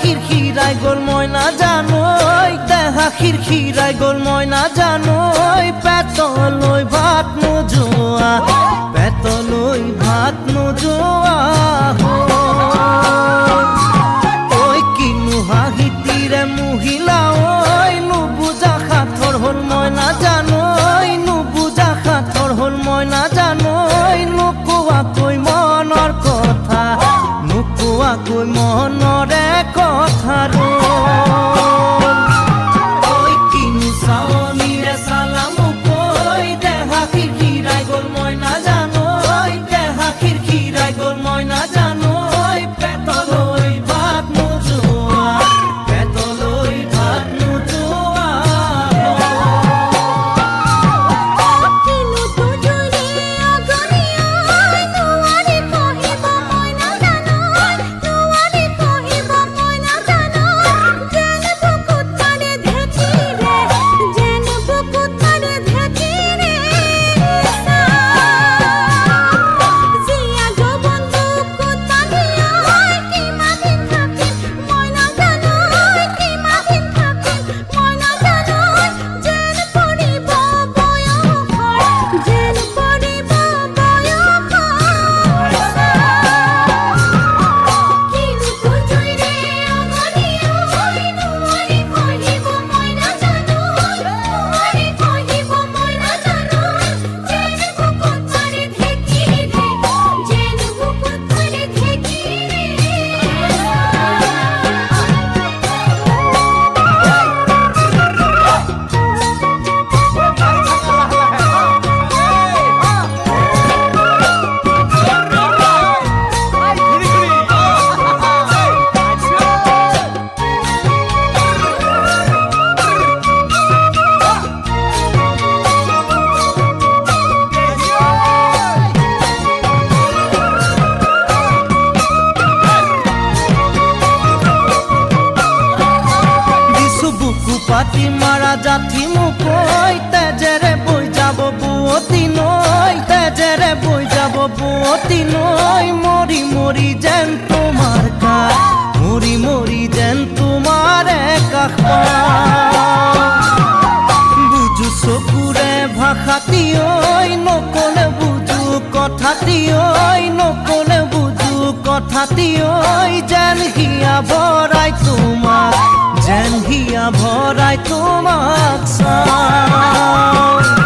খিরখিরাই গোল ময়না জানোই দেহা খিরখিরাই গোল ময়না জানোই পেতলই ভাত নোজোয়া পেতলই ভাত নোজোয়া ওই কিনু হাহিতিরে মহিলা ওই নুবুজা খাথর হল ময়না জানোই নুবুজা খাথর হল ময়না জানোই নুকুয়া কই মনৰ কথা নুকুয়া কই মনৰে কথা ওই কিনু চাৱনীৰে চালামু কৈ দেহা খিৰখিৰাই গ'ল ময়না জানোই দেহা খিৰখিৰাই গ'ল ময়না জানোই পেটলৈ ভাত নোজোৱা পেটলৈ ভাত নোজোৱা পাতি মারা জাথি মুকই তেজেরে বই যাব বুয়তি নই তেজেরে বই যাব বুয়তি নই মরি মরি যেন তোমার কাজ মরি মরি যেন তোমার কাষ বুঝু চকুরে ভাষাতি ঐ নকলে বুঝু কথাতি ঐ নকলে বুঝু কথাতি ঐ যেন হিয়া ভৰাই তোমাক যেন হিয়া ভৰাই তোমাক চাওঁ